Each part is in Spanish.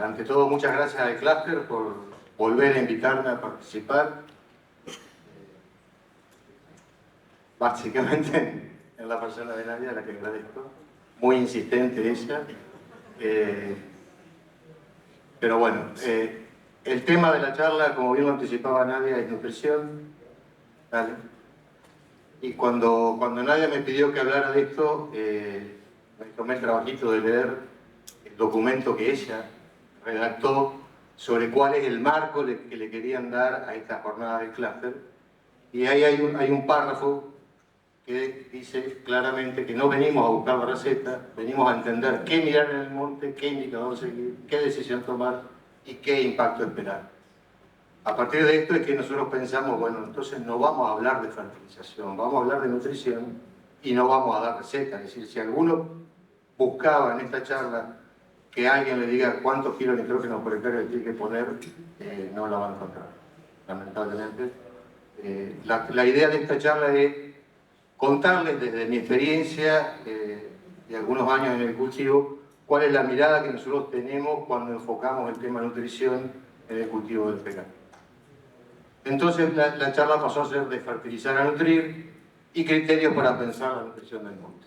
ante todo muchas gracias al clúster por volver a invitarme a participar. Básicamente en la persona de Nadia, a la que agradezco. Muy insistente ella. Pero bueno, el tema de la charla, como bien lo anticipaba Nadia, es nutrición. ¿Vale? Y cuando Nadia me pidió que hablara de esto, me tomé el trabajito de leer el documento que ella redactó sobre cuál es el marco que le querían dar a esta jornada del clúster. Y ahí hay un párrafo que dice claramente que no venimos a buscar la receta, venimos a entender qué mirar en el monte, qué indicador seguir, qué decisión tomar y qué impacto esperar. A partir de esto es que nosotros pensamos, bueno, entonces no vamos a hablar de fertilización, vamos a hablar de nutrición y no vamos a dar recetas. Es decir, si alguno buscaba en esta charla que alguien le diga cuántos kilos de nitrógeno por hectárea tiene que poner, no la van a encontrar, lamentablemente. La idea de esta charla es contarles desde mi experiencia de algunos años en el cultivo, cuál es la mirada que nosotros tenemos cuando enfocamos el tema nutrición en el cultivo del pecado. Entonces la charla pasó a ser de fertilizar a nutrir y criterios para pensar la nutrición del monte.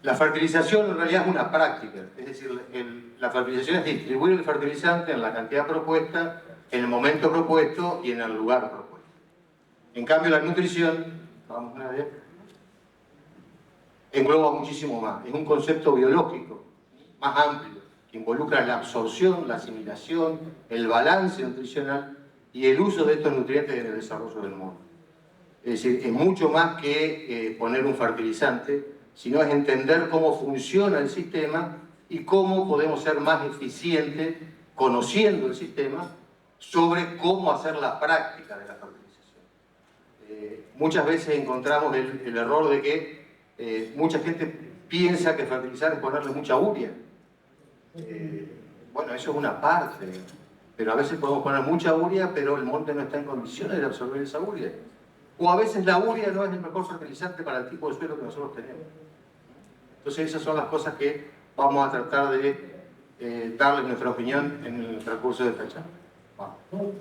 La fertilización en realidad es una práctica, es decir, la fertilización es distribuir el fertilizante en la cantidad propuesta, en el momento propuesto y en el lugar propuesto. En cambio la nutrición, vamos a ver, engloba muchísimo más, es un concepto biológico más amplio, que involucra la absorción, la asimilación, el balance nutricional y el uso de estos nutrientes en el desarrollo del monte. Es decir, es mucho más que poner un fertilizante, sino es entender cómo funciona el sistema y cómo podemos ser más eficientes conociendo el sistema sobre cómo hacer la práctica de la fertilización. Muchas veces encontramos el error de que mucha gente piensa que fertilizar es ponerle mucha urea. Bueno, eso es una parte, pero a veces podemos poner mucha urea, pero el monte no está en condiciones de absorber esa urea. O a veces la urea no es el mejor fertilizante para el tipo de suelo que nosotros tenemos. Entonces esas son las cosas que vamos a tratar de darles nuestra opinión en el transcurso de esta charla. Vamos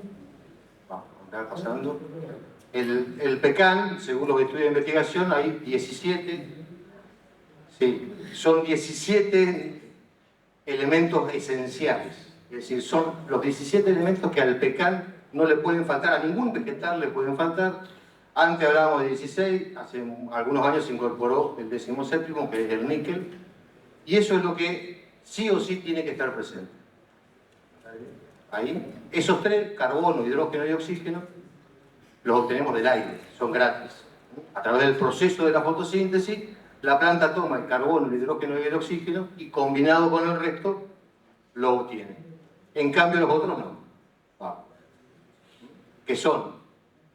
a andar pasando. El PECAN, según los estudios de investigación, hay 17, sí, son 17 elementos esenciales. Es decir, son los 17 elementos que al PECAN no le pueden faltar, a ningún vegetal le pueden faltar. Antes hablábamos de 16, hace algunos años se incorporó el 17º, que es el níquel, y eso es lo que sí o sí tiene que estar presente. Ahí, esos tres, carbono, hidrógeno y oxígeno, los obtenemos del aire, son gratis. A través del proceso de la fotosíntesis, la planta toma el carbono, el hidrógeno y el oxígeno y combinado con el resto, lo obtiene. En cambio los otros no. Que son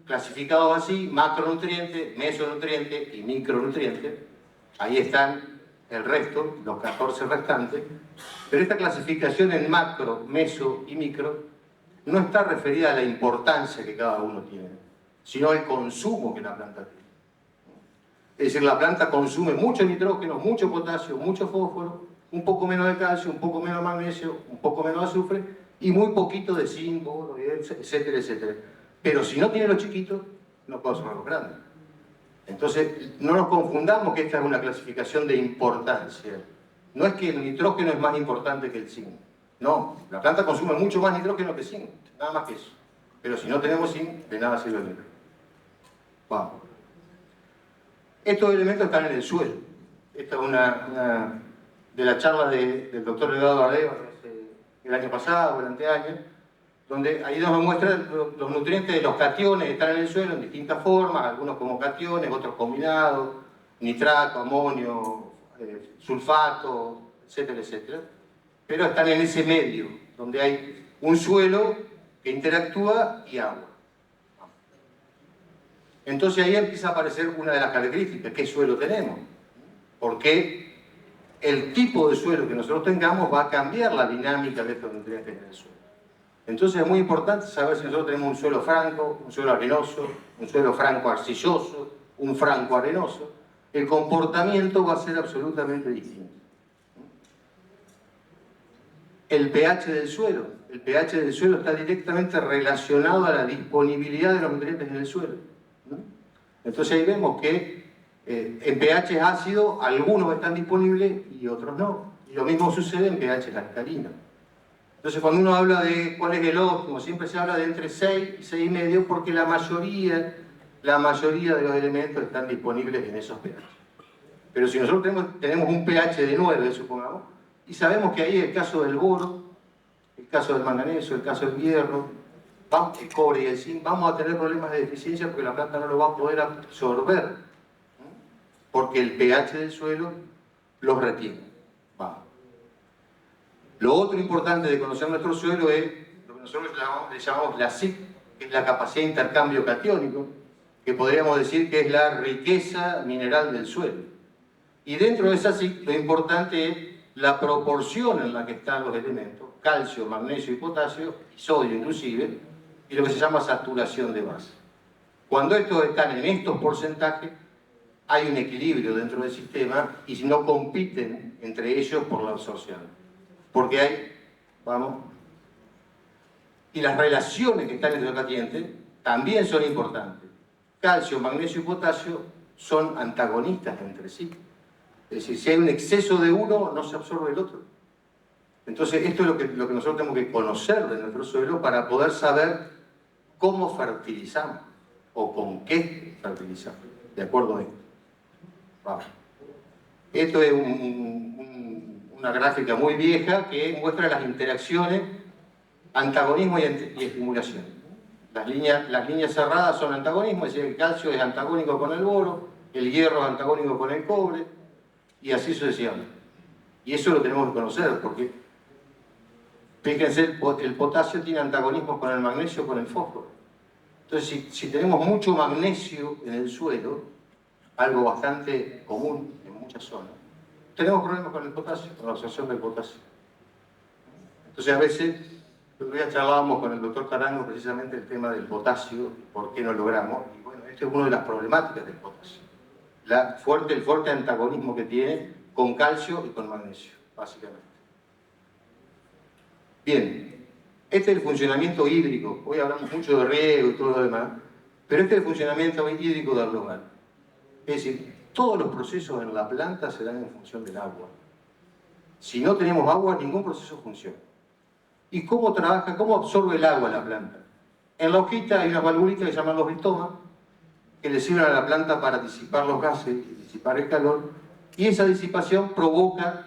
clasificados así: macronutrientes, mesonutrientes y micronutrientes. Ahí están el resto, los 14 restantes. Pero esta clasificación en macro, meso y micro no está referida a la importancia que cada uno tiene, sino al consumo que la planta tiene. Es decir, la planta consume mucho nitrógeno, mucho potasio, mucho fósforo, un poco menos de calcio, un poco menos de magnesio, un poco menos de azufre y muy poquito de zinc, boro, etcétera, etcétera. Pero si no tiene los chiquitos, no puede absorber los grandes. Entonces, no nos confundamos que esta es una clasificación de importancia. No es que el nitrógeno es más importante que el zinc. No, la planta consume mucho más nitrógeno que zinc, nada más que eso. Pero si no tenemos zinc, de nada sirve el nitrógeno. Vamos. Estos elementos están en el suelo. Esta es una de las charlas del doctor Eduardo Ardeva el año pasado o el anteaño, donde ahí nos muestra los nutrientes de los cationes que están en el suelo en distintas formas, algunos como cationes, otros combinados, nitrato, amonio, sulfato, etcétera, etcétera. Pero están en ese medio, donde hay un suelo que interactúa y agua. Entonces ahí empieza a aparecer una de las características: ¿qué suelo tenemos? Porque el tipo de suelo que nosotros tengamos va a cambiar la dinámica de estos nutrientes en el suelo. Entonces es muy importante saber si nosotros tenemos un suelo franco, un suelo arenoso, un suelo franco arcilloso, un franco arenoso. El comportamiento va a ser absolutamente distinto. el pH del suelo. El pH del suelo está directamente relacionado a la disponibilidad de los nutrientes en el suelo, ¿no? Entonces ahí vemos que en pH ácido algunos están disponibles y otros no. Y lo mismo sucede en pH alcalino. Entonces cuando uno habla de cuál es el óptimo, siempre se habla de entre 6 y 6,5 porque la mayoría de los elementos están disponibles en esos pH. Pero si nosotros tenemos un pH de 9, supongamos, y sabemos que ahí el caso del boro, el caso del manganeso, el caso del hierro, el cobre y el zinc, vamos a tener problemas de deficiencia porque la planta no lo va a poder absorber, ¿no? Porque el pH del suelo los retiene. Vamos. Lo otro importante de conocer nuestro suelo es lo que nosotros le llamamos la SIC, que es la capacidad de intercambio catiónico, que podríamos decir que es la riqueza mineral del suelo. Y dentro de esa SIC lo importante es la proporción en la que están los elementos, calcio, magnesio y potasio, y sodio inclusive, y lo que se llama saturación de base. Cuando estos están en estos porcentajes, hay un equilibrio dentro del sistema y si no compiten entre ellos por la absorción. Porque hay, vamos, y las relaciones que están entre los gradientes también son importantes. Calcio, magnesio y potasio son antagonistas entre sí. Es decir, si hay un exceso de uno, no se absorbe el otro. Entonces, esto es lo que nosotros tenemos que conocer de nuestro suelo para poder saber cómo fertilizamos o con qué fertilizamos, de acuerdo a esto. Vamos. Esto es una gráfica muy vieja que muestra las interacciones, antagonismo y estimulación. Las líneas cerradas son antagonismo, es decir, el calcio es antagónico con el boro, el hierro es antagónico con el cobre, y así sucesivamente. Y eso lo tenemos que conocer, porque fíjense, el potasio tiene antagonismos con el magnesio, con el fósforo. Entonces, si tenemos mucho magnesio en el suelo, algo bastante común en muchas zonas, tenemos problemas con el potasio, con la absorción del potasio. Entonces, a veces, el otro día charlábamos con el doctor Tarango precisamente el tema del potasio, por qué no logramos, y bueno, esta es una de las problemáticas del potasio. El fuerte antagonismo que tiene con calcio y con magnesio, básicamente. Bien, este es el funcionamiento hídrico. Hoy hablamos mucho de riego y todo lo demás, pero este es el funcionamiento hídrico del hogar. Es decir, todos los procesos en la planta se dan en función del agua. Si no tenemos agua, ningún proceso funciona. ¿Y cómo trabaja, cómo absorbe el agua la planta? En la hojita hay unas valvulitas que se llaman los ristomas, que le sirven a la planta para disipar los gases, disipar el calor, y esa disipación provoca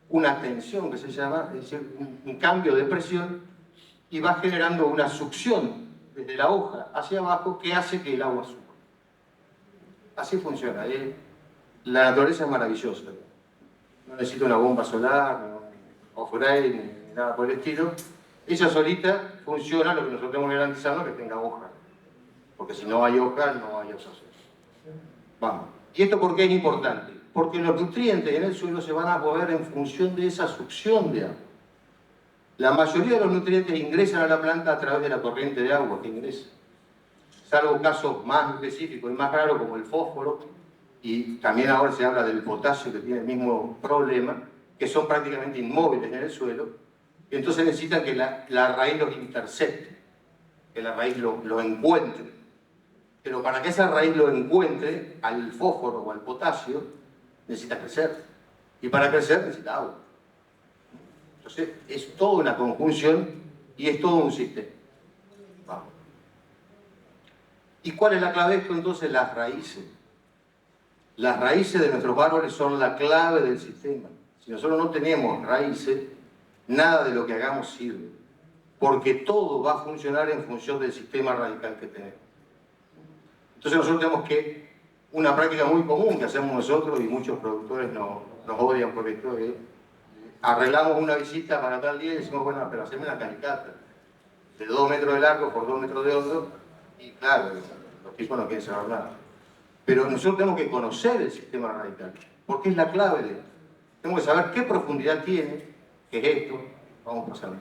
una tensión que se llama, es decir, un cambio de presión, y va generando una succión desde la hoja hacia abajo que hace que el agua suba. Así funciona. La naturaleza es maravillosa. No necesita una bomba solar, off-grid, ni nada por el estilo. Ella solita funciona, lo que nosotros tenemos que garantizar es que tenga hoja. Porque si no hay hoja, no hay absorción. Vamos. ¿Y esto por qué es importante? Porque los nutrientes en el suelo se van a mover en función de esa succión de agua. La mayoría de los nutrientes ingresan a la planta a través de la corriente de agua que ingresa. Salvo casos más específicos y más raros como el fósforo, y también ahora se habla del potasio que tiene el mismo problema, que son prácticamente inmóviles en el suelo, y entonces necesitan que la raíz los intercepte, que la raíz lo encuentre. Pero para que esa raíz lo encuentre, al fósforo o al potasio, necesita crecer. Y para crecer necesita agua. Entonces es toda una conjunción y es todo un sistema. Vamos. ¿Y cuál es la clave de esto entonces? Las raíces. Las raíces de nuestros árboles son la clave del sistema. Si nosotros no tenemos raíces, nada de lo que hagamos sirve. Porque todo va a funcionar en función del sistema radical que tenemos. Entonces nosotros tenemos una práctica muy común que hacemos nosotros y muchos productores nos odian por esto, arreglamos una visita para tal día y decimos, bueno, pero hacemos una calicata de 2 metros de largo por 2 metros de hondo, y claro, los tipos no quieren saber nada. Pero nosotros tenemos que conocer el sistema radical, porque es la clave de esto. Tenemos que saber qué profundidad tiene, qué es esto, vamos pasando,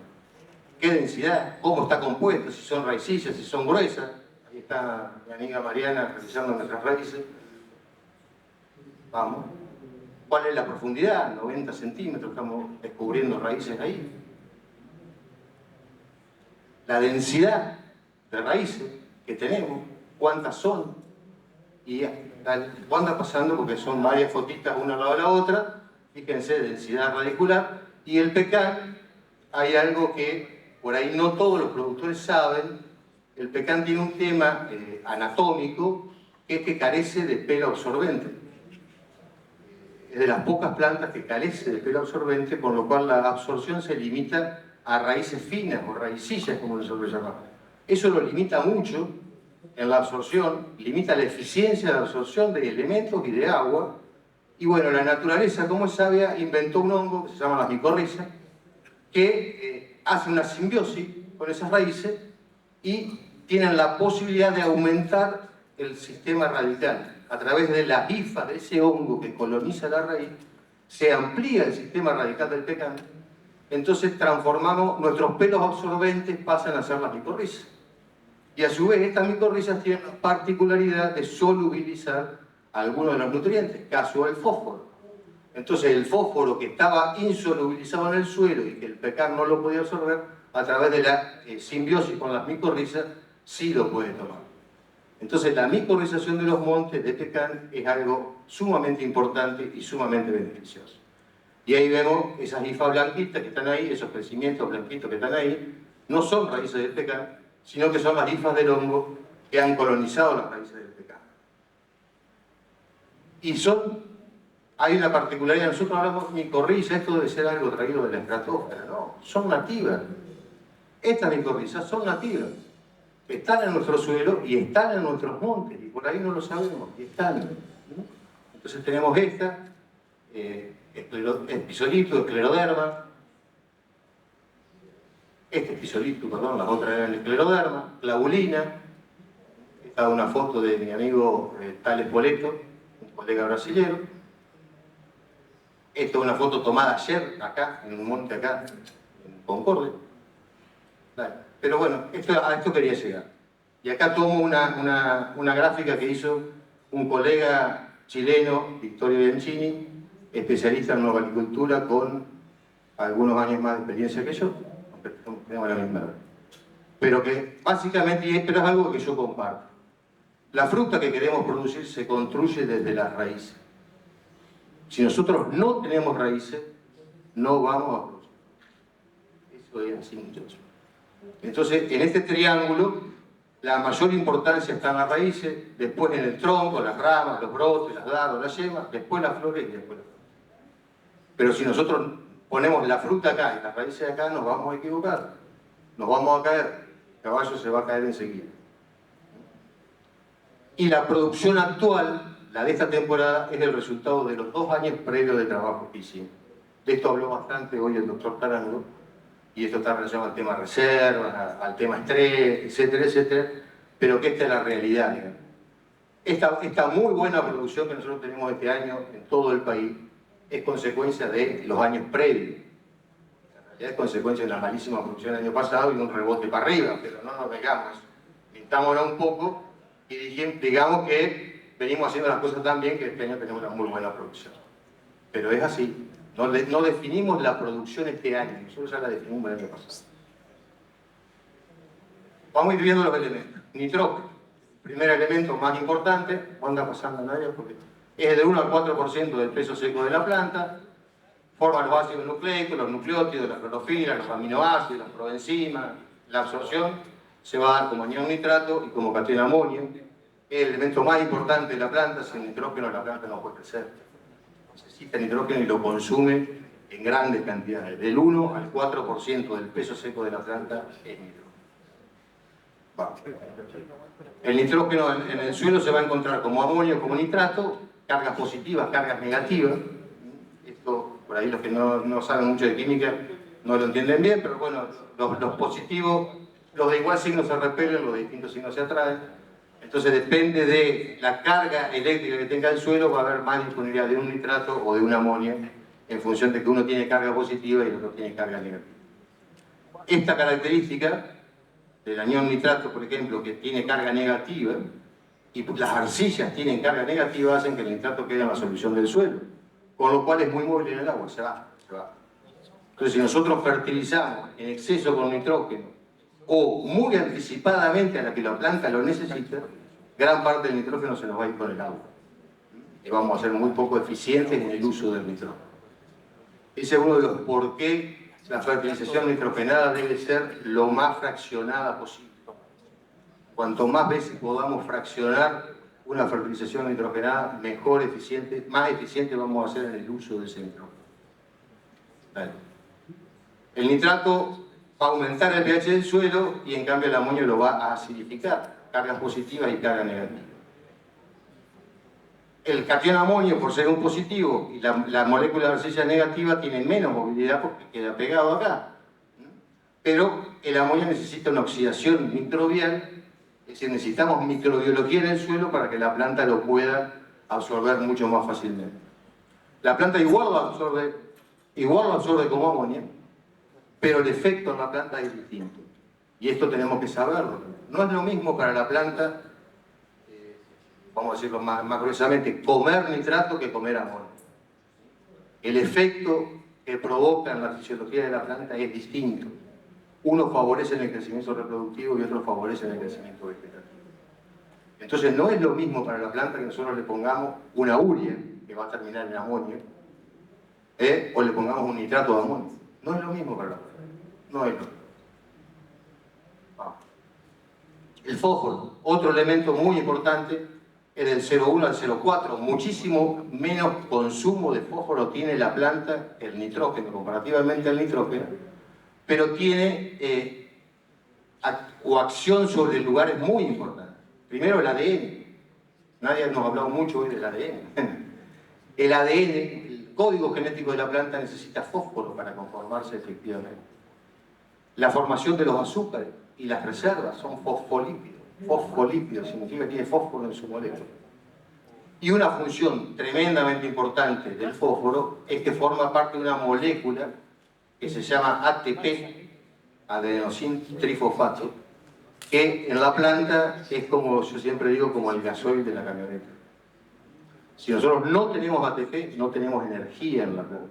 qué densidad, cómo está compuesto, si son raicillas, si son gruesas. Ahí está mi amiga Mariana revisando nuestras raíces. Vamos. ¿Cuál es la profundidad? 90 centímetros, estamos descubriendo raíces ahí. la densidad de raíces que tenemos, cuántas son, y cuándo anda pasando, porque son varias fotitas una al lado de la otra, fíjense, densidad radicular, y el pecan, hay algo que por ahí no todos los productores saben, el pecan tiene un tema anatómico, que es que carece de pelo absorbente. Es de las pocas plantas que carece de pelo absorbente, con lo cual la absorción se limita a raíces finas o raicillas, como nosotros llamamos. Eso lo limita mucho en la absorción, limita la eficiencia de absorción de elementos y de agua. Y bueno, la naturaleza, como es sabia, inventó un hongo que se llama las micorrizas, que hace una simbiosis con esas raíces y tienen la posibilidad de aumentar el sistema radical. A través de la hifa de ese hongo que coloniza la raíz, se amplía el sistema radical del pecan. Entonces transformamos, nuestros pelos absorbentes pasan a ser las micorrizas. Y a su vez estas micorrizas tienen la particularidad de solubilizar algunos de los nutrientes, caso el fósforo. Entonces el fósforo que estaba insolubilizado en el suelo y que el pecan no lo podía absorber, a través de la simbiosis con las micorrizas, sí lo puede tomar. Entonces la micorrización de los montes de pecan es algo sumamente importante y sumamente beneficioso. Y ahí vemos esas hifas blanquitas que están ahí, esos crecimientos blanquitos que están ahí, no son raíces del pecan, sino que son las hifas del hongo que han colonizado las raíces del pecan. Y hay una particularidad, nosotros hablamos micorriza, esto debe ser algo traído de la estratosfera, no, son nativas. Estas micorrizas son nativas. Están en nuestro suelo y están en nuestros montes, y por ahí no lo sabemos, y están, ¿no? Entonces tenemos esta, espisolito, escleroderma, espisolito, perdón, las otras eran escleroderma, clavulina, esta es una foto de mi amigo Tales Poleto, un colega brasilero, esta es una foto tomada ayer, acá, en un monte acá, en Concordia. Pero bueno, a esto quería llegar. Y acá tomo una gráfica que hizo un colega chileno, Vittorio Bianchini, especialista en novalicultura con algunos años más de experiencia que yo, tenemos la misma edad. Pero que básicamente, pero es algo que yo comparto. La fruta que queremos producir se construye desde las raíces. Si nosotros no tenemos raíces, no vamos a producir. Eso es así, muchachos. Entonces, en este triángulo, la mayor importancia está en las raíces, después en el tronco, las ramas, los brotes, las dardos, las yemas, después las flores y después las flores. Pero si nosotros ponemos la fruta acá y las raíces acá, nos vamos a equivocar. Nos vamos a caer. El caballo se va a caer enseguida. Y la producción actual, la de esta temporada, es el resultado de los 2 años previos de trabajo que hicimos. De esto habló bastante hoy el doctor Tarango, y esto está relacionado al tema reservas, al tema estrés, etcétera, etcétera, pero que esta es la realidad, digamos. Esta muy buena producción que nosotros tenemos este año en todo el país es consecuencia de los años previos. En realidad es consecuencia de una malísima producción el año pasado y un rebote para arriba, pero no nos negamos. Mintámosla un poco y digamos que venimos haciendo las cosas tan bien que este año tenemos una muy buena producción. Pero es así. No definimos la producción este año, nosotros ya la definimos el año pasado. Vamos a ir viendo los elementos. Nitrógeno, primer elemento más importante, no anda pasando nadie porque es del 1 al 4% del peso seco de la planta, forma los ácidos nucleicos, los nucleótidos, la clorofila, los aminoácidos, las proenzimas, la absorción se va a dar como anión nitrato y como catión amonio. Es el elemento más importante de la planta, sin nitrógeno la planta no puede crecer. Necesita nitrógeno y lo consume en grandes cantidades. Del 1 al 4% del peso seco de la planta es nitrógeno. El nitrógeno en el suelo se va a encontrar como amonio, como nitrato, cargas positivas, cargas negativas. Esto, por ahí los que no saben mucho de química no lo entienden bien, pero bueno, los positivos, los de igual signo se repelen, los de distintos signos se atraen. Entonces depende de la carga eléctrica que tenga el suelo, va a haber más disponibilidad de un nitrato o de un amonio en función de que uno tiene carga positiva y el otro tiene carga negativa. Esta característica del anión nitrato, por ejemplo, que tiene carga negativa, y las arcillas tienen carga negativa, hacen que el nitrato quede en la solución del suelo, con lo cual es muy móvil en el agua, se va. Entonces si nosotros fertilizamos en exceso con nitrógeno o muy anticipadamente a la que la planta lo necesita, gran parte del nitrógeno se nos va a ir con el agua. Y vamos a ser muy poco eficientes en el uso del nitrógeno. Ese es uno de los por qué la fertilización nitrogenada debe ser lo más fraccionada posible. Cuanto más veces podamos fraccionar una fertilización nitrogenada, mejor, eficiente, más eficiente vamos a ser en el uso de ese nitrógeno. Vale. El nitrato va a aumentar el pH del suelo y en cambio el amonio lo va a acidificar, cargas positivas y cargas negativas. El catión amonio, por ser un positivo, y la molécula de arcilla negativa tiene menos movilidad porque queda pegado acá. Pero el amonio necesita una oxidación microbial, es decir, necesitamos microbiología en el suelo para que la planta lo pueda absorber mucho más fácilmente. La planta igual lo absorbe como amonio, pero el efecto en la planta es distinto. Y esto tenemos que saberlo. No es lo mismo para la planta, vamos a decirlo más gruesamente, comer nitrato que comer amonio. El efecto que provoca en la fisiología de la planta es distinto. Uno favorece el crecimiento reproductivo y otro favorece el crecimiento vegetativo. Entonces no es lo mismo para la planta que nosotros le pongamos una urea, que va a terminar en amonio, o le pongamos un nitrato de amonio. No es lo mismo para la planta. No es lo mismo. Vamos. El fósforo, otro elemento muy importante, es del 0,1 al 0,4. Muchísimo menos consumo de fósforo tiene la planta que el nitrógeno, comparativamente al nitrógeno, pero tiene acción sobre lugares muy importantes. Primero el ADN. Nadie nos ha hablado mucho hoy del ADN. El ADN, el código genético de la planta, necesita fósforo para conformarse efectivamente. La formación de los azúcares y las reservas son fosfolípidos. Fosfolípidos significa que tiene fósforo en su molécula. Y una función tremendamente importante del fósforo es que forma parte de una molécula que se llama ATP, adenosín trifosfato, que en la planta es como, yo siempre digo, como el gasoil de la camioneta. Si nosotros no tenemos ATP, no tenemos energía en la planta.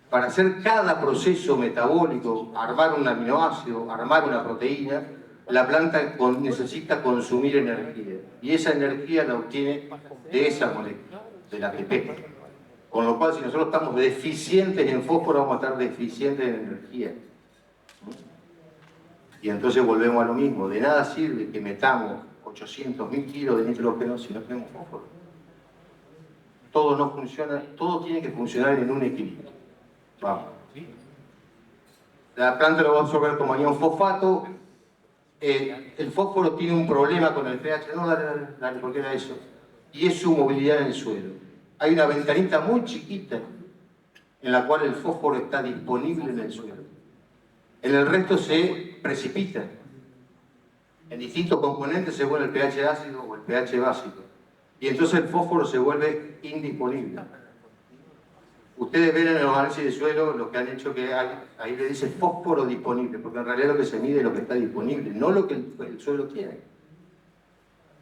Para hacer cada proceso metabólico, armar un aminoácido, armar una proteína, la planta necesita consumir energía. Y esa energía la obtiene de esa molécula, del ATP. Con lo cual, si nosotros estamos deficientes en fósforo, vamos a estar deficientes en energía. Y entonces volvemos a lo mismo. De nada sirve que metamos 800.000 kilos de nitrógeno si no tenemos fósforo. Todo no funciona, todo tiene que funcionar en un equilibrio. Vamos. La planta lo va a absorber como anión fosfato. El fósforo tiene un problema con el pH. No, dale, porque era eso. Y es su movilidad en el suelo. Hay una ventanita muy chiquita en la cual el fósforo está disponible en el suelo. En el resto se precipita. En distintos componentes se vuelve el pH ácido o el pH básico. Y entonces el fósforo se vuelve indisponible. Ustedes ven en los análisis de suelo lo que han hecho que ahí le dice fósforo disponible, porque en realidad lo que se mide es lo que está disponible, no lo que el suelo tiene.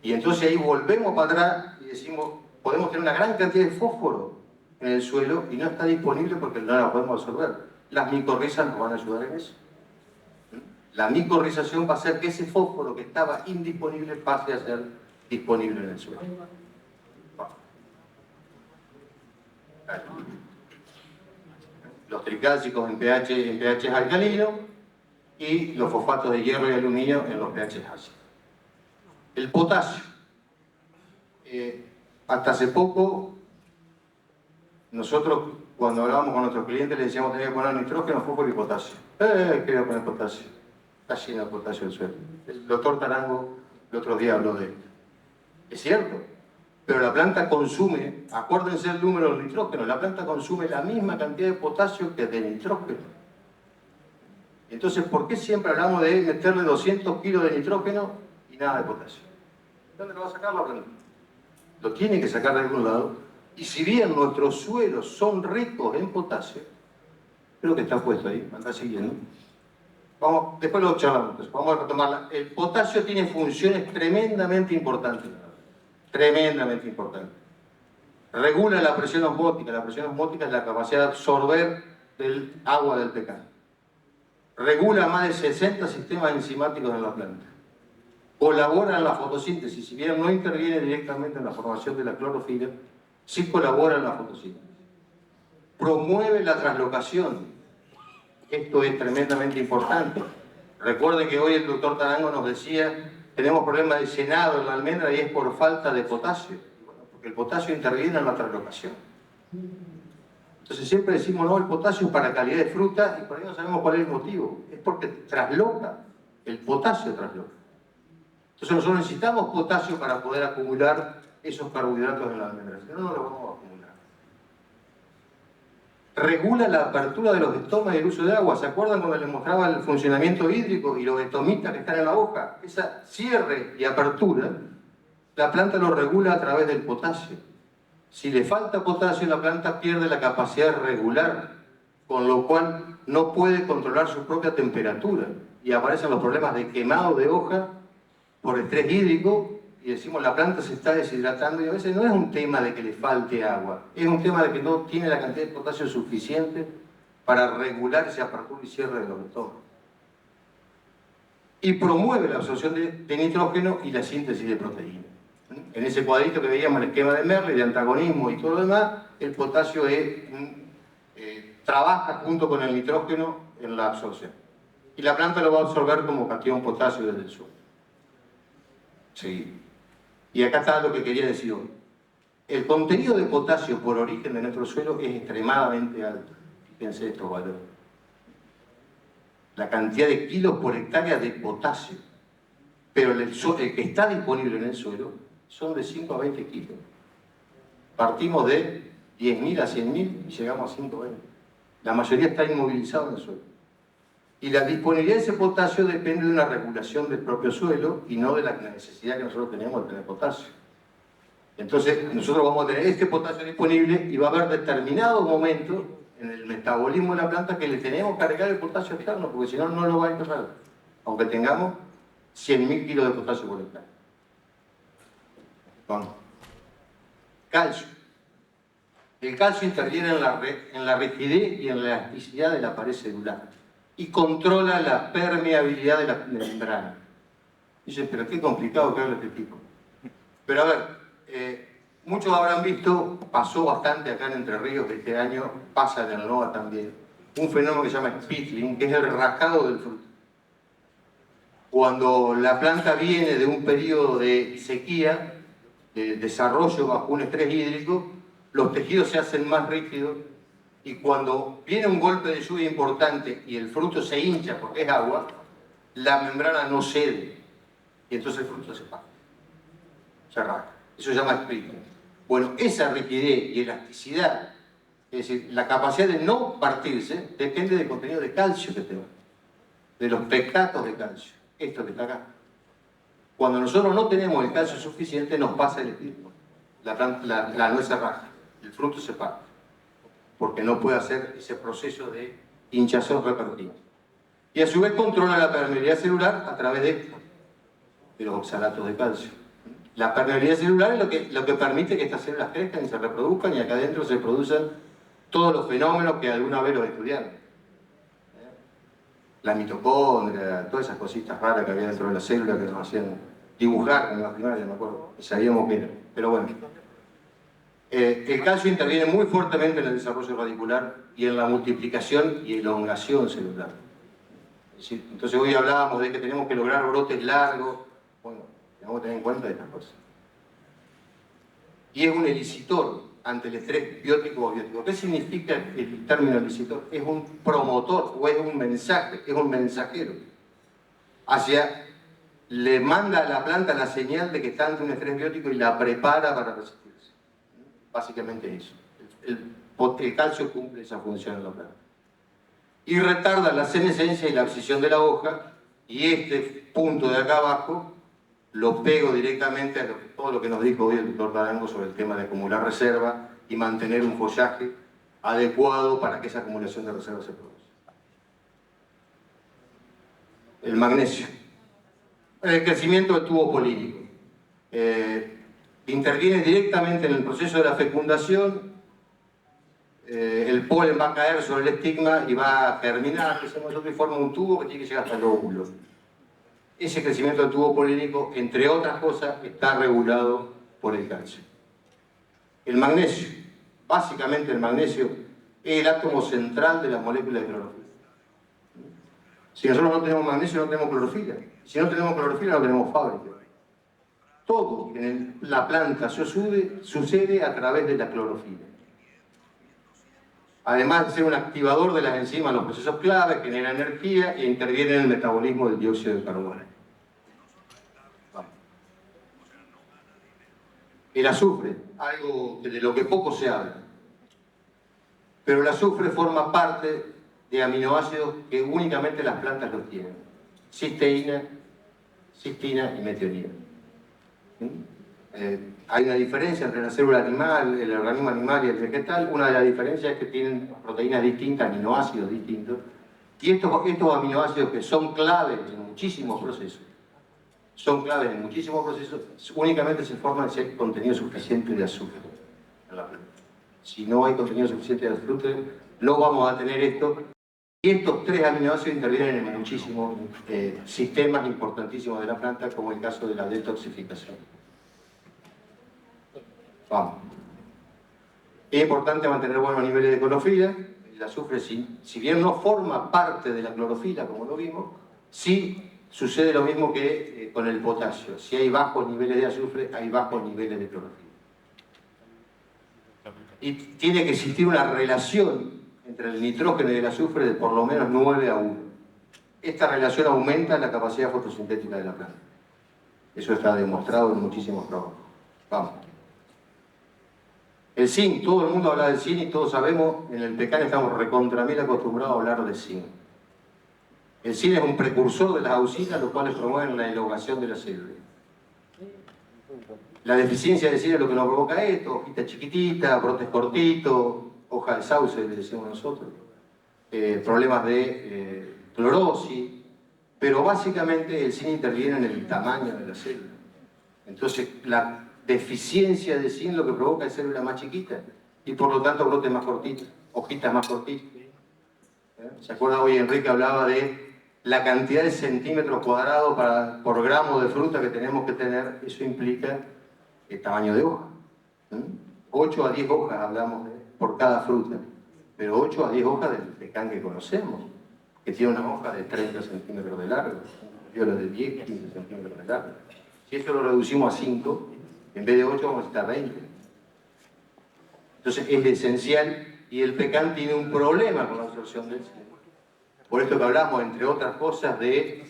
Y entonces ahí volvemos para atrás y decimos, podemos tener una gran cantidad de fósforo en el suelo y no está disponible porque no la podemos absorber. Las micorrizas nos van a ayudar en eso. La micorrización va a hacer que ese fósforo que estaba indisponible pase a ser disponible en el suelo. Los tricálcicos en pH alcalino y los fosfatos de hierro y aluminio en los pH ácidos. El potasio. Hasta hace poco, nosotros cuando hablábamos con nuestros clientes les decíamos que tenía que poner nitrógeno, fósforo y potasio. Quería poner potasio. Está lleno de potasio el suelo. El doctor Tarango el otro día habló de esto. Es cierto, pero la planta consume, acuérdense el número del nitrógeno, la planta consume la misma cantidad de potasio que de nitrógeno. Entonces, ¿por qué siempre hablamos de meterle 200 kilos de nitrógeno y nada de potasio? ¿Dónde lo va a sacar la planta? Lo tiene que sacar de algún lado. Y si bien nuestros suelos son ricos en potasio, creo que está puesto ahí, anda siguiendo. Vamos, después lo charlamos, vamos a retomarla. El potasio tiene funciones tremendamente importantes. Tremendamente importantes. Regula la presión osmótica. La presión osmótica es la capacidad de absorber el agua del pecado. regula más de 60 sistemas enzimáticos en la planta, colabora en la fotosíntesis, si bien no interviene directamente en la formación de la clorofila, sí colabora en la fotosíntesis. Promueve la translocación. Esto es tremendamente importante. Recuerden que hoy el doctor Tarango nos decía, tenemos problemas de llenado en la almendra y es por falta de potasio, porque el potasio interviene en la translocación. Entonces siempre decimos, no, el potasio es para calidad de fruta, y por ahí no sabemos cuál es el motivo. Es porque trasloca, el potasio trasloca. Entonces nosotros necesitamos potasio para poder acumular esos carbohidratos en la almendra, si no, no los vamos a acumular. Regula la apertura de los estomas y el uso de agua. ¿Se acuerdan cuando les mostraba el funcionamiento hídrico y los estomistas que están en la hoja? Esa cierre y apertura, la planta lo regula a través del potasio. Si le falta potasio, la planta pierde la capacidad de regular, con lo cual no puede controlar su propia temperatura. Y aparecen los problemas de quemado de hoja por estrés hídrico, y decimos la planta se está deshidratando, y a veces no es un tema de que le falte agua, es un tema de que no tiene la cantidad de potasio suficiente para regular esa apertura y cierre de los estomas. Y promueve la absorción de nitrógeno y la síntesis de proteínas. En ese cuadrito que veíamos, el esquema de Merle, de antagonismo y todo lo demás, el potasio trabaja junto con el nitrógeno en la absorción. Y la planta lo va a absorber como catión potasio desde el suelo. Sí. Y acá está lo que quería decir hoy. El contenido de potasio por origen de nuestro suelo es extremadamente alto. Fíjense estos valores. La cantidad de kilos por hectárea de potasio. Pero el que está disponible en el suelo son de 5 a 20 kilos. Partimos de 10.000 a 100.000 y llegamos a 120. La mayoría está inmovilizado en el suelo. Y la disponibilidad de ese potasio depende de una regulación del propio suelo y no de la necesidad que nosotros tenemos de tener potasio. Entonces, nosotros vamos a tener este potasio disponible y va a haber determinados momentos en el metabolismo de la planta que le tenemos que cargar el potasio externo, porque si no, no lo va a enterrar, aunque tengamos 100.000 kilos de potasio por hectárea. Vamos. Calcio. El calcio interviene en la rigidez y en la elasticidad de la pared celular y controla la permeabilidad de la membrana. Dicen, pero qué complicado que habla este tipo. Pero a ver, muchos habrán visto, pasó bastante acá en Entre Ríos que este año, pasa en el NOA también, un fenómeno que se llama spittling, que es el rascado del fruto. Cuando la planta viene de un periodo de sequía, de desarrollo bajo un estrés hídrico, los tejidos se hacen más rígidos y cuando viene un golpe de lluvia importante y el fruto se hincha porque es agua, la membrana no cede y entonces el fruto se parte, se rasga. Eso se llama spittling. Bueno, esa rigidez y elasticidad, es decir, la capacidad de no partirse, depende del contenido de calcio que tenga, de los pectatos de calcio. Esto que está acá. Cuando nosotros no tenemos el calcio suficiente, nos pasa el espíritu. La nuez se rasga, el fruto se parte, porque no puede hacer ese proceso de hinchazón repentino. Y a su vez controla la permeabilidad celular a través de los oxalatos de calcio. La permeabilidad celular es lo que permite que estas células crezcan y se reproduzcan y acá adentro se producen todos los fenómenos que alguna vez los estudiaron. La mitocondria, todas esas cositas raras que había dentro de la célula que nos hacían dibujar en la primaria, me acuerdo, y sabíamos que era. Pero bueno, el calcio interviene muy fuertemente en el desarrollo radicular y en la multiplicación y elongación celular. Es decir, entonces hoy hablábamos de que tenemos que lograr brotes largos. Bueno, tenemos que tener en cuenta estas cosas. Y es un elicitor ante el estrés biótico o biótico. ¿Qué significa el término elicitor? Es un promotor o es un mensaje, es un mensajero. Le manda a la planta la señal de que está ante un estrés biótico y la prepara para resistirse. Básicamente eso. El calcio cumple esa función en la planta. Y retarda la senescencia y la abscisión de la hoja, y este punto de acá abajo lo pego directamente a todo lo que nos dijo hoy el doctor Tarango sobre el tema de acumular reserva y mantener un follaje adecuado para que esa acumulación de reserva se produzca. El magnesio. El crecimiento del tubo polínico. Interviene directamente en el proceso de la fecundación, es el polen va a caer sobre el estigma y va a germinar, y forma un tubo que tiene que llegar hasta el óvulo. Ese crecimiento del tubo polénico, entre otras cosas, está regulado por el calcio. El magnesio, básicamente el magnesio, es el átomo central de la molécula de clorofila. Si nosotros no tenemos magnesio, no tenemos clorofila. Si no tenemos clorofila, no tenemos fábrica. Todo en la planta sucede a través de la clorofila. Además de ser un activador de las enzimas, los procesos clave, genera energía e interviene en el metabolismo del dióxido de carbono. El azufre, algo de lo que poco se habla. Pero el azufre forma parte de aminoácidos que únicamente las plantas los tienen. Cisteína, cistina y metionina. Hay una diferencia entre la célula animal, el organismo animal y el vegetal. Una de las diferencias es que tienen proteínas distintas, aminoácidos distintos. Y estos aminoácidos que son claves en muchísimos procesos, únicamente se forman si hay contenido suficiente de azúcar en la planta. Si no hay contenido suficiente de azúcar, no vamos a tener esto. Y estos tres aminoácidos intervienen en muchísimos sistemas importantísimos de la planta, como el caso de la detoxificación. Vamos. Es importante mantener buenos niveles de clorofila. El azufre, si bien no forma parte de la clorofila, como lo vimos, sí sucede lo mismo que con el potasio. Si hay bajos niveles de azufre, hay bajos niveles de clorofila. Y tiene que existir una relación entre el nitrógeno y el azufre de por lo menos 9 a 1. Esta relación aumenta la capacidad fotosintética de la planta. Eso está demostrado en muchísimos trabajos. Vamos. El zinc, todo el mundo habla del zinc y todos sabemos, en el PECAN estamos recontra mil acostumbrados a hablar de zinc. El zinc es un precursor de las auxinas, los cuales promueven la elongación de la célula. La deficiencia de zinc es lo que nos provoca esto: hojita chiquitita, brotes cortitos, hoja de sauce, le decimos nosotros, problemas de clorosis, pero básicamente el zinc interviene en el tamaño de la célula. Entonces, la deficiencia de zinc lo que provoca es células más chiquitas y por lo tanto brotes más cortitos, hojitas más cortitas. ¿Se acuerda? Hoy Enrique hablaba de la cantidad de centímetros cuadrados por gramo de fruta que tenemos que tener. Eso implica el tamaño de hoja. 8 a 10 hojas hablamos por cada fruta, pero 8 a 10 hojas del pecán que conocemos, que tiene una hoja de 30 centímetros de largo, violas de 10, 15 centímetros de largo. Si esto lo reducimos a 5, en vez de 8 vamos a estar 20. Entonces es esencial, y el pecán tiene un problema con la absorción del zinc. Por esto que hablamos, entre otras cosas, de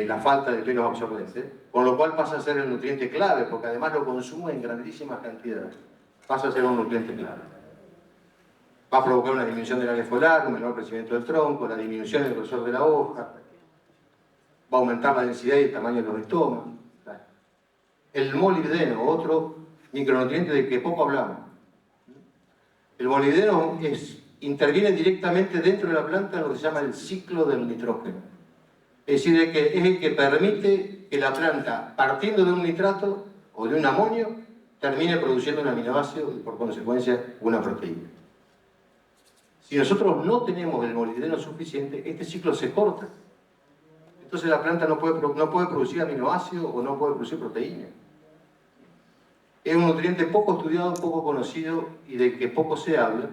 la falta de pelos absorbentes, con lo cual pasa a ser el nutriente clave, porque además lo consume en grandísimas cantidades. Pasa a ser un nutriente clave. Va a provocar una disminución del área foliar, un menor crecimiento del tronco, la disminución del grosor de la hoja, va a aumentar la densidad y el tamaño de los estomas. El molibdeno, otro micronutriente del que poco hablamos. El molibdeno interviene directamente dentro de la planta en lo que se llama el ciclo del nitrógeno. Es decir, es el que permite que la planta, partiendo de un nitrato o de un amonio, termine produciendo un aminoácido y por consecuencia una proteína. Si nosotros no tenemos el molibdeno suficiente, este ciclo se corta. Entonces la planta no puede producir aminoácidos o no puede producir proteína. Es un nutriente poco estudiado, poco conocido y del que poco se habla,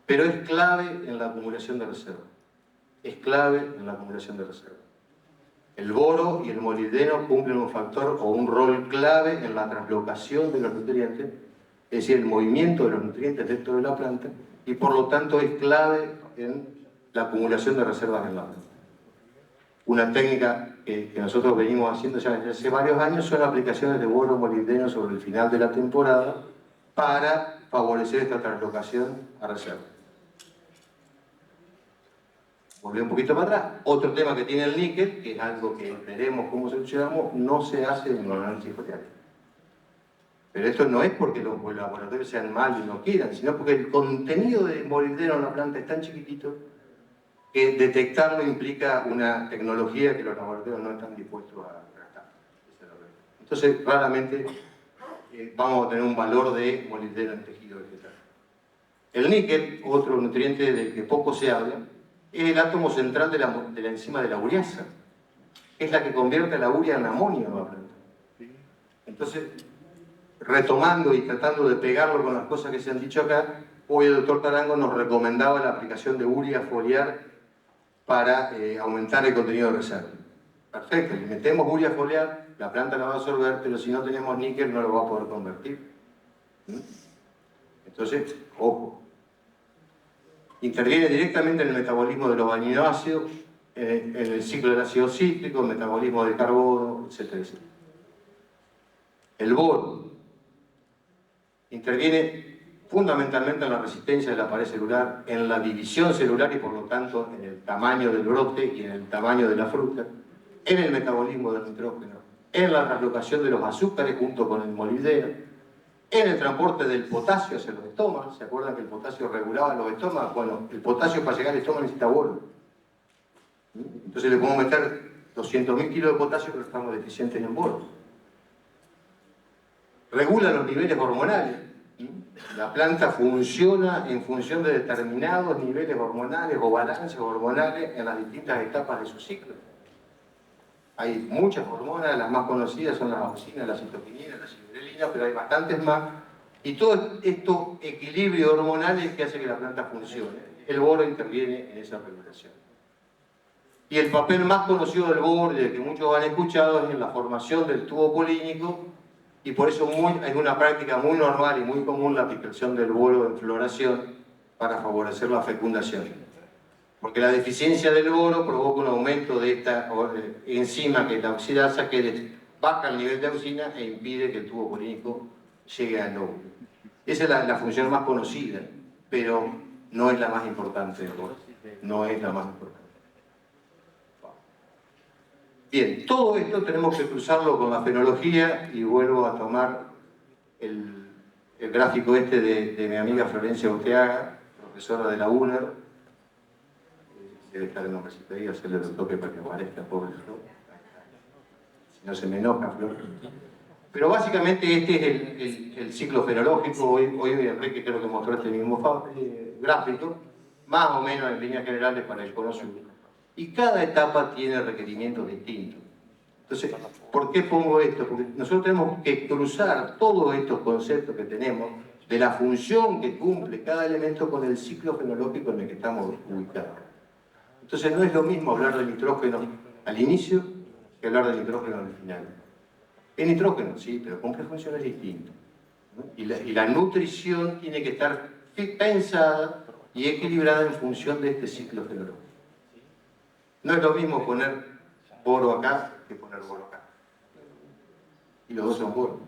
pero es clave en la acumulación de reserva. Es clave en la acumulación de reserva. El boro y el molibdeno cumplen un factor o un rol clave en la translocación de los nutrientes, es decir, el movimiento de los nutrientes dentro de la planta, y por lo tanto es clave en la acumulación de reservas en la planta. Una técnica que nosotros venimos haciendo ya desde hace varios años son aplicaciones de boro molibdeno sobre el final de la temporada para favorecer esta translocación a reserva. Volví un poquito para atrás. Otro tema que tiene el níquel, que es algo que veremos cómo solucionamos, no se hace en los análisis foliares. Pero esto no es porque los laboratorios sean malos y no quieran, sino porque el contenido de molibdeno en la planta es tan chiquitito que detectarlo implica una tecnología que los laboratorios no están dispuestos a gastar. Entonces, raramente vamos a tener un valor de molibdeno en tejido vegetal. El níquel, otro nutriente del que poco se habla, es el átomo central de la enzima de la ureasa, que es la que convierte la urea en amonio en la planta. Entonces, retomando y tratando de pegarlo con las cosas que se han dicho acá, hoy el doctor Tarango nos recomendaba la aplicación de urea foliar para aumentar el contenido de reserva. Perfecto, le metemos urea foliar, la planta la va a absorber, pero si no tenemos níquel no lo va a poder convertir. Entonces, ojo. Interviene directamente en el metabolismo de los aminoácidos, en el ciclo del ácido cítrico, el metabolismo del carbono, etcétera, etcétera. El boro interviene fundamentalmente en la resistencia de la pared celular, en la división celular y por lo tanto en el tamaño del brote y en el tamaño de la fruta, en el metabolismo del nitrógeno, en la realocación de los azúcares junto con el molibdeno, en el transporte del potasio hacia los estómagos. ¿Se acuerdan que el potasio regulaba los estómagos? Bueno, el potasio para llegar al estómago necesita boro. Entonces le podemos meter 200.000 kilos de potasio, pero estamos deficientes en boro. Regula los niveles hormonales. La planta funciona en función de determinados niveles hormonales o balances hormonales en las distintas etapas de su ciclo. Hay muchas hormonas, las más conocidas son la auxina, la citoquinina, la ciberelina, pero hay bastantes más. Y todo esto equilibrio hormonal es que hace que la planta funcione. El boro interviene en esa regulación. Y el papel más conocido del boro, y del que muchos han escuchado, es en la formación del tubo polínico, y por eso es una práctica muy normal y muy común la aplicación del boro en floración para favorecer la fecundación. Porque la deficiencia del boro provoca un aumento de esta enzima, que es la oxidasa, que baja el nivel de auxina e impide que el tubo polínico llegue al óvulo. Esa es la función más conocida, pero no es la más importante del boro. No es la más importante. Bien, todo esto tenemos que cruzarlo con la fenología, y vuelvo a tomar el gráfico este de mi amiga Florencia Orteaga, profesora de la UNER. Debe estar el nombrecito ahí, hacerle el toque para que aparezca, pobre Flor. Si no se me enoja, Flor. Pero básicamente este es el ciclo fenológico. Hoy Enrique creo que mostró este mismo gráfico, más o menos en líneas generales para el cono sur. Y cada etapa tiene requerimientos distintos. Entonces, ¿por qué pongo esto? Porque nosotros tenemos que cruzar todos estos conceptos que tenemos de la función que cumple cada elemento con el ciclo fenológico en el que estamos ubicados. Entonces no es lo mismo hablar de nitrógeno al inicio que hablar de nitrógeno al final. Es nitrógeno, sí, pero cumple funciones distintas, ¿no? Y la nutrición tiene que estar pensada y equilibrada en función de este ciclo fenológico. No es lo mismo poner boro acá que poner boro acá. Y los dos son boro.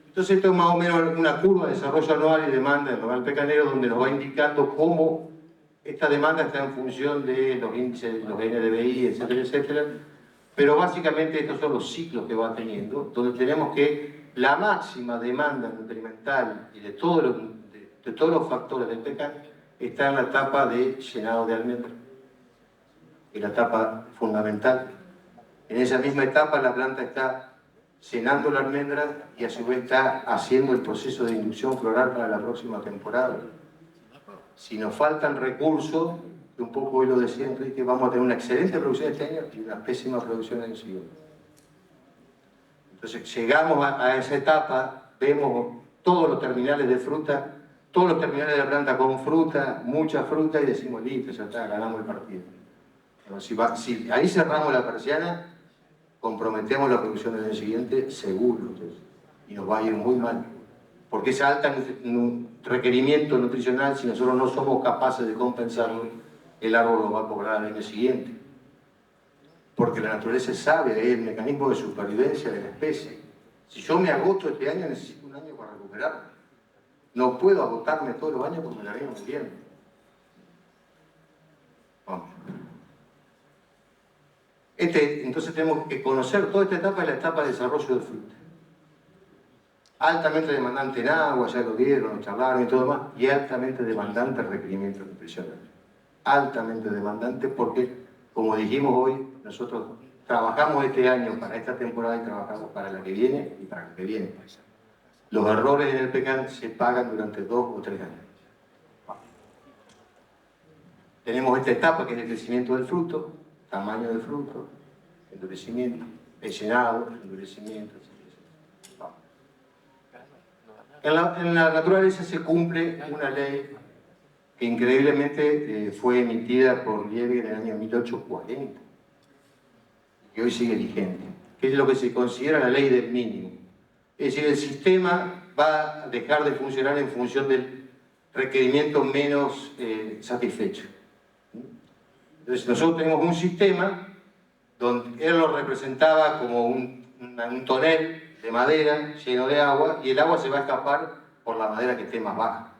Entonces esto es más o menos una curva de desarrollo anual y demanda del Nogal Pecanero, donde nos va indicando cómo esta demanda está en función de los índices, los NDVI, etcétera, etcétera. Pero básicamente estos son los ciclos que va teniendo, donde tenemos que la máxima demanda nutrimental y de todos los factores del pecan está en la etapa de llenado de almendra, y la etapa fundamental. En esa misma etapa la planta está llenando la almendra y a su vez está haciendo el proceso de inducción floral para la próxima temporada. Si nos faltan recursos, que un poco hoy lo decía Enrique, vamos a tener una excelente producción este año y una pésima producción en el siguiente. Entonces llegamos a esa etapa, vemos todos los terminales de fruta, todos los terminales de la planta con fruta, mucha fruta, y decimos, listo, ya está, ganamos el partido. Pero si ahí cerramos la persiana, comprometemos la producción del año siguiente, seguro, entonces, y nos va a ir muy mal. Porque ese alto requerimiento nutricional, si nosotros no somos capaces de compensarlo, el árbol lo va a cobrar al año siguiente. Porque la naturaleza sabe, es el mecanismo de supervivencia de la especie. Si yo me agoto este año, necesito un año para recuperarme. No puedo agotarme todos los años porque me la vengo muriendo. Vamos. Entonces tenemos que conocer toda esta etapa, es la etapa de desarrollo de fruta. Altamente demandante en agua, ya lo vieron, lo charlaron y todo más, y altamente demandante en requerimientos nutricionales. Altamente demandante porque, como dijimos hoy, nosotros trabajamos este año para esta temporada y trabajamos para la que viene y para la que viene. Los errores en el pecan se pagan durante 2 o 3 años. Tenemos esta etapa que es el crecimiento del fruto, tamaño del fruto, endurecimiento, llenado, endurecimiento, etc. En la naturaleza se cumple una ley que increíblemente fue emitida por Liebig en el año 1840 y que hoy sigue vigente, que es lo que se considera la ley del mínimo. Es decir, el sistema va a dejar de funcionar en función del requerimiento menos satisfecho. Entonces nosotros tenemos un sistema donde él lo representaba como un tonel de madera lleno de agua y el agua se va a escapar por la madera que esté más baja.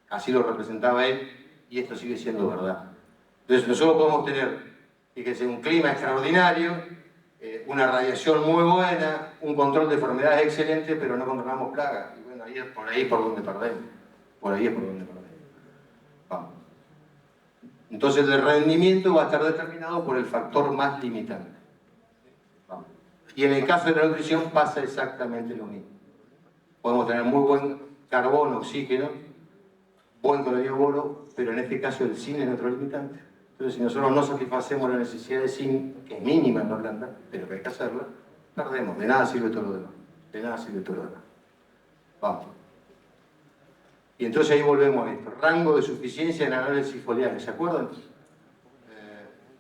Así lo representaba él y esto sigue siendo verdad. Entonces nosotros podemos tener, fíjense, un clima extraordinario, una radiación muy buena, un control de enfermedades excelente, pero no controlamos plagas. Y bueno, ahí es por ahí por donde perdemos. Por ahí es por donde perdemos. Vamos. Entonces el rendimiento va a estar determinado por el factor más limitante. Vamos. Y en el caso de la nutrición pasa exactamente lo mismo. Podemos tener muy buen carbono, oxígeno, buen contenido de boro, pero en este caso el zinc es nuestro limitante. Entonces, si nosotros no satisfacemos la necesidad de zinc, que es mínima en la planta, pero que hay que hacerla, perdemos. De nada sirve todo lo demás. De nada sirve todo lo demás. Vamos. Y entonces ahí volvemos a esto. Rango de suficiencia en análisis foliar. ¿Se acuerdan?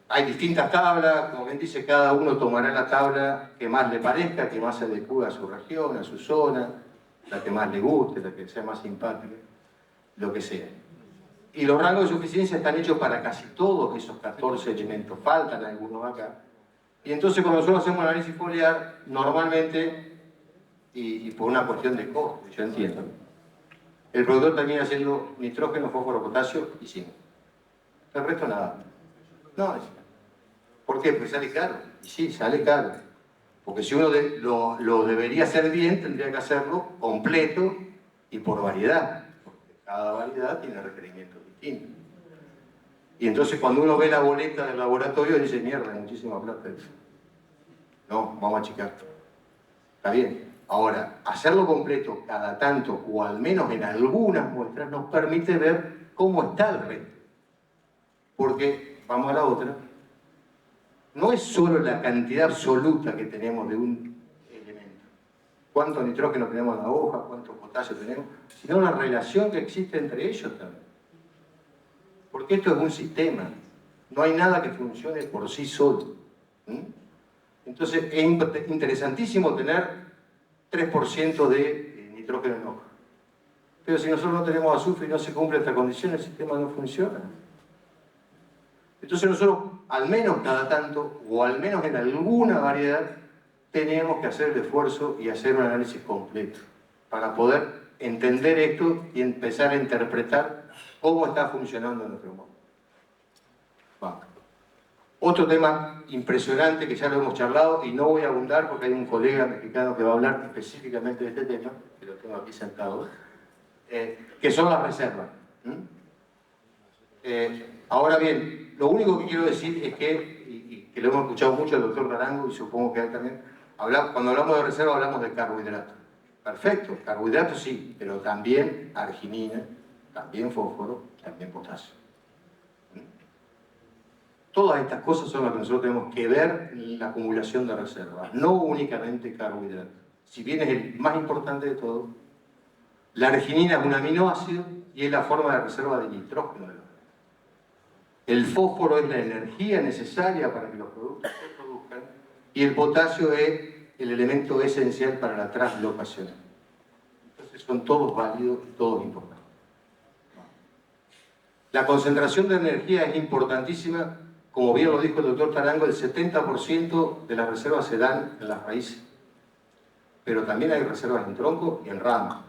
Hay distintas tablas, como bien dice, cada uno tomará la tabla que más le parezca, que más se adecue a su región, a su zona, la que más le guste, la que sea más simpática, lo que sea. Y los rangos de suficiencia están hechos para casi todos esos 14 elementos, faltan algunos acá. Y entonces cuando nosotros hacemos análisis foliar, normalmente, y por una cuestión de costo, yo entiendo, el productor termina haciendo nitrógeno, fósforo, potasio y zinc. El resto nada. No, ¿por qué? Porque sale caro. Y sí, sale caro. Porque si uno lo debería hacer bien, tendría que hacerlo completo y por variedad. Cada variedad tiene requerimientos distintos. Y entonces cuando uno ve la boleta del laboratorio dice, mierda, hay muchísima plata. No, vamos a achicar. Está bien. Ahora, hacerlo completo cada tanto, o al menos en algunas muestras, nos permite ver cómo está el resto. Porque, vamos a la otra, no es solo la cantidad absoluta que tenemos de un elemento, cuánto nitrógeno tenemos en la hoja, cuánto potasio tenemos, sino la relación que existe entre ellos también. Porque esto es un sistema, no hay nada que funcione por sí solo. Entonces es interesantísimo tener 3% de nitrógeno en hoja. Pero si nosotros no tenemos azufre y no se cumple esta condición, el sistema no funciona. Entonces nosotros, al menos cada tanto, o al menos en alguna variedad, tenemos que hacer el esfuerzo y hacer un análisis completo para poder entender esto y empezar a interpretar cómo está funcionando nuestro mundo. Vamos. Otro tema impresionante que ya lo hemos charlado y no voy a abundar porque hay un colega mexicano que va a hablar específicamente de este tema, que lo tengo aquí sentado, que son las reservas. Ahora bien, lo único que quiero decir es que, y que lo hemos escuchado mucho el doctor Naranjo y supongo que él también, cuando hablamos de reserva hablamos de carbohidratos. Perfecto, carbohidratos sí, pero también arginina, también fósforo, también potasio. Todas estas cosas son las que nosotros tenemos que ver en la acumulación de reservas, no únicamente carbohidratos. Si bien es el más importante de todo, la arginina es un aminoácido y es la forma de reserva de nitrógeno de los organismos. El fósforo es la energía necesaria para que los productos se produzcan y el potasio es el elemento esencial para la translocación. Entonces son todos válidos y todos importantes. La concentración de energía es importantísima. Como bien lo dijo el doctor Tarango, el 70% de las reservas se dan en las raíces. Pero también hay reservas en tronco y en rama.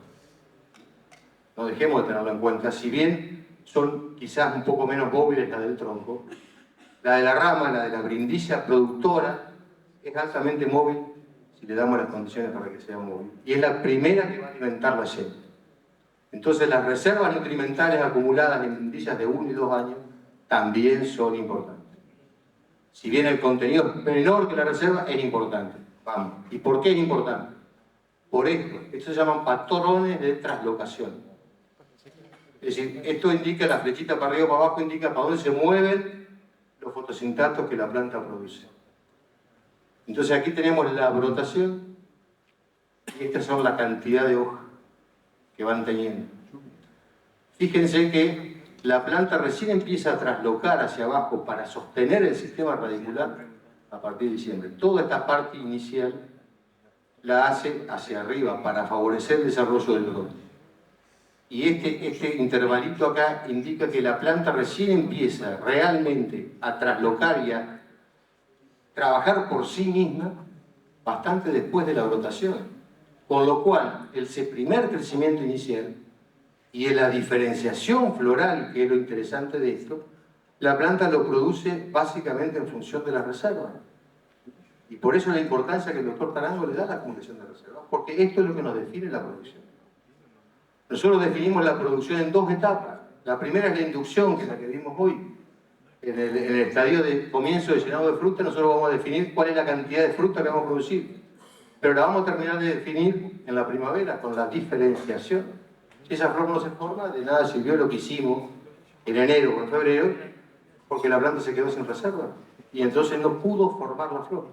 No dejemos de tenerlo en cuenta. Si bien son quizás un poco menos móviles las del tronco, la de la rama, la de la brindicia productora, es altamente móvil si le damos las condiciones para que sea móvil. Y es la primera que va a alimentar la semilla. Entonces las reservas nutrimentales acumuladas en brindillas de 1 y 2 años también son importantes. Si bien el contenido es menor que la reserva, es importante. Vamos. ¿Y por qué es importante? por esto. Estos se llaman patrones de traslocación. Es decir, esto indica, la flechita para arriba o para abajo indica para dónde se mueven los fotosintatos que la planta produce. Entonces aquí tenemos la brotación y estas son la cantidad de hojas que van teniendo. Fíjense que la planta recién empieza a traslocar hacia abajo para sostener el sistema radicular a partir de diciembre. Toda esta parte inicial la hace hacia arriba para favorecer el desarrollo del brote. Y este intervalito acá indica que la planta recién empieza realmente a traslocar y a trabajar por sí misma bastante después de la brotación. Con lo cual, el primer crecimiento inicial y en la diferenciación floral, que es lo interesante de esto, la planta lo produce básicamente en función de las reservas. Y por eso la importancia que el doctor Tarango le da a la acumulación de reservas, porque esto es lo que nos define la producción. Nosotros definimos la producción en dos etapas. La primera es la inducción, que es la que vimos hoy. En el estadio de comienzo de llenado de fruta, nosotros vamos a definir cuál es la cantidad de fruta que vamos a producir. Pero la vamos a terminar de definir en la primavera, con la diferenciación. Si esa flor no se forma, de nada sirvió lo que hicimos en enero o en febrero, porque la planta se quedó sin reserva. Y entonces no pudo formar la flor.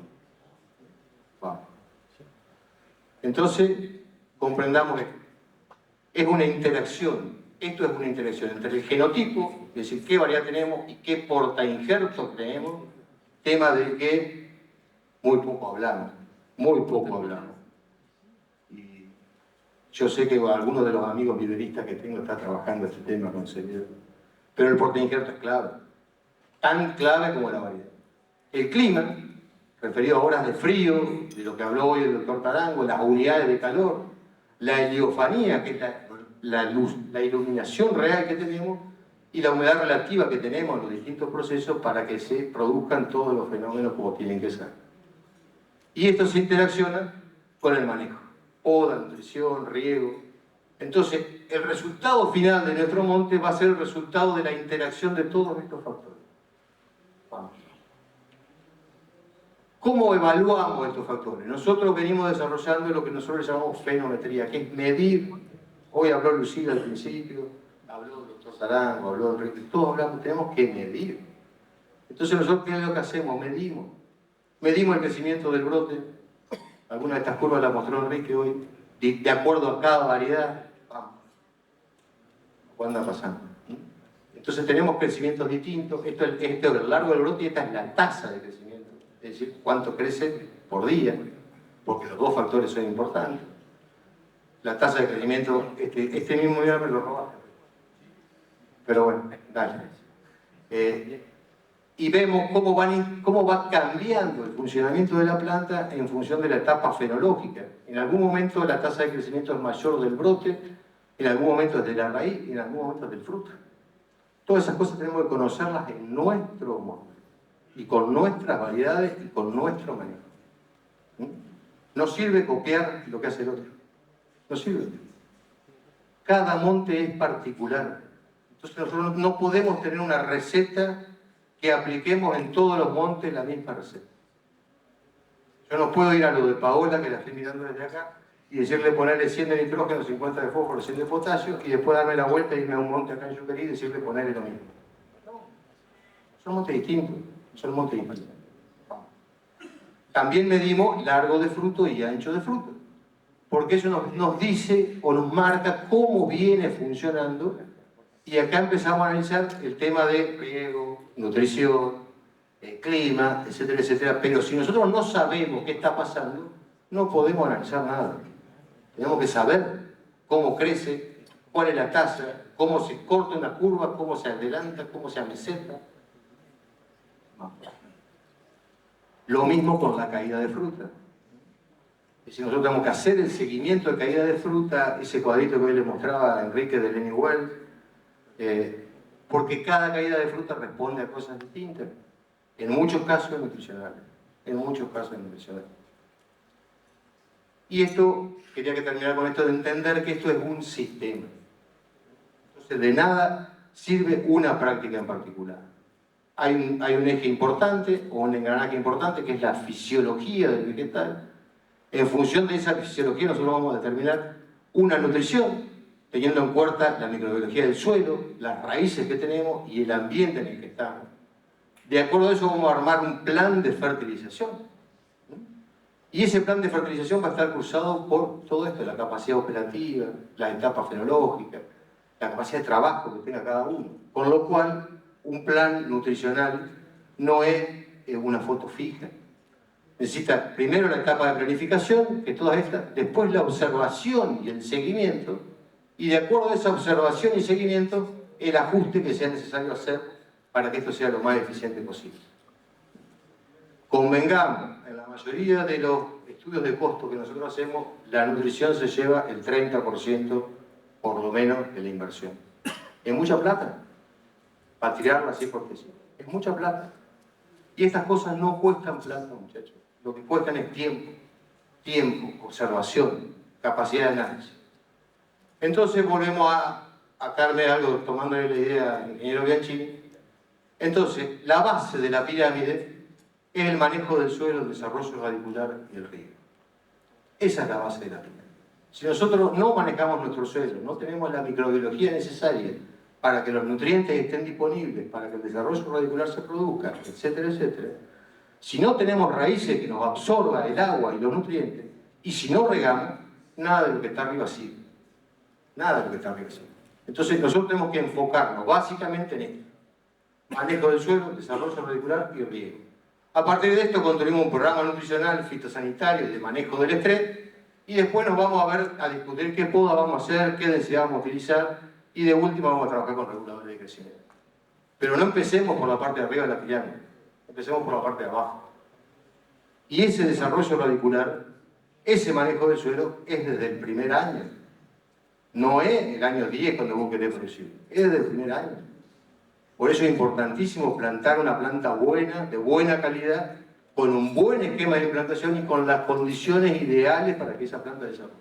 Vamos. Entonces, comprendamos esto. Es una interacción, esto es una interacción entre el genotipo, es decir, qué variedad tenemos y qué portainjertos tenemos, tema del que muy poco hablamos, muy poco hablamos. Y yo sé que algunos de los amigos viveristas que tengo están trabajando este tema con seriedad, pero el portainjerto es clave, tan clave como la variedad. El clima, referido a horas de frío, de lo que habló hoy el doctor Tarango, las unidades de calor, la heliofanía, que es la luz, la iluminación real que tenemos, y la humedad relativa que tenemos en los distintos procesos para que se produzcan todos los fenómenos como tienen que ser. Y esto se interacciona con el manejo, poda, nutrición, riego. Entonces, el resultado final de nuestro monte va a ser el resultado de la interacción de todos estos factores. Vamos. ¿Cómo evaluamos estos factores? Nosotros venimos desarrollando lo que nosotros llamamos fenometría, que es medir. Hoy habló Lucila al principio, habló el doctor Tarango, habló Enrique, todos hablamos, tenemos que medir. Entonces nosotros, ¿qué es lo que hacemos? Medimos. Medimos el crecimiento del brote. Algunas de estas curvas las mostró Enrique hoy, de acuerdo a cada variedad. Vamos. ¿Cuándo anda pasando? Entonces tenemos crecimientos distintos. Esto es a lo largo del brote y esta es la tasa de crecimiento. Es decir, cuánto crece por día, porque los dos factores son importantes. La tasa de crecimiento, este mismo día me lo robaste. Pero bueno, dale. Y vemos cómo va cambiando el funcionamiento de la planta en función de la etapa fenológica. En algún momento la tasa de crecimiento es mayor del brote, en algún momento es de la raíz y en algún momento es del fruto. Todas esas cosas tenemos que conocerlas en nuestro monte, y con nuestras variedades y con nuestro manejo. No sirve copiar lo que hace el otro. No sirve. Cada monte es particular. Entonces nosotros no podemos tener una receta que apliquemos en todos los montes la misma receta. Yo no puedo ir a lo de Paola, que la estoy mirando desde acá, y decirle ponerle 100 de nitrógeno, 50 de fósforo, 100 de potasio, y después darme la vuelta e irme a un monte acá en Yuquerí y decirle ponerle lo mismo. No, son montes distintos, son montes distintos. También medimos largo de fruto y ancho de fruto, porque eso nos dice o nos marca cómo viene funcionando, y acá empezamos a analizar el tema de riego, nutrición, clima, etcétera, etcétera. Pero si nosotros no sabemos qué está pasando, no podemos analizar nada. Tenemos que saber cómo crece, cuál es la tasa, cómo se corta una curva, cómo se adelanta, cómo se ameseta. Lo mismo con la caída de fruta. Es decir, nosotros tenemos que hacer el seguimiento de caída de fruta, ese cuadrito que hoy le mostraba a Enrique de Lenny Wells, porque cada caída de fruta responde a cosas distintas. En muchos casos nutricionales. En muchos casos nutricionales. Y esto, quería que terminara con esto de entender que esto es un sistema. Entonces, de nada sirve una práctica en particular. Hay un eje importante, o un engranaje importante, que es la fisiología del vegetal, En función de esa fisiología nosotros vamos a determinar una nutrición, teniendo en cuenta la microbiología del suelo, las raíces que tenemos y el ambiente en el que estamos. De acuerdo a eso vamos a armar un plan de fertilización. Y ese plan de fertilización va a estar cruzado por todo esto, la capacidad operativa, la etapa fenológica, la capacidad de trabajo que tenga cada uno. Con lo cual, un plan nutricional no es una foto fija. Necesita primero la etapa de planificación, que es toda esta, después la observación y el seguimiento, y de acuerdo a esa observación y seguimiento, el ajuste que sea necesario hacer para que esto sea lo más eficiente posible. Convengamos, en la mayoría de los estudios de costo que nosotros hacemos, la nutrición se lleva el 30% por lo menos de la inversión. Es mucha plata, para tirarla así porque sí. Es mucha plata. Y estas cosas no cuestan plata, muchachos. Lo que cuestan es tiempo, observación, capacidad de análisis. Entonces volvemos a atarme algo, tomándole la idea al ingeniero Bianchini. Entonces, la base de la pirámide es el manejo del suelo, el desarrollo radicular y el riego. Esa es la base de la pirámide. Si nosotros no manejamos nuestro suelo, no tenemos la microbiología necesaria para que los nutrientes estén disponibles, para que el desarrollo radicular se produzca, etcétera, etcétera, si no tenemos raíces que nos absorban el agua y los nutrientes, y si no regamos, nada de lo que está arriba sirve. Nada de lo que está arriba sirve. Entonces nosotros tenemos que enfocarnos básicamente en esto. Manejo del suelo, desarrollo radicular y riego. A partir de esto construimos un programa nutricional, fitosanitario, de manejo del estrés, y después nos vamos a discutir qué poda vamos a hacer, qué densidad vamos a utilizar, y de última vamos a trabajar con reguladores de crecimiento. Pero no empecemos por la parte de arriba de la pirámide, empecemos por la parte de abajo. Y ese desarrollo radicular, ese manejo del suelo, es desde el primer año. No es el año 10 cuando vos querés producir, es desde el primer año. Por eso es importantísimo plantar una planta buena, de buena calidad, con un buen esquema de implantación y con las condiciones ideales para que esa planta desarrolle.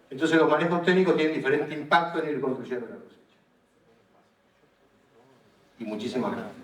Entonces los manejos técnicos tienen diferente impacto en ir construyendo la cosecha. Y muchísimas gracias.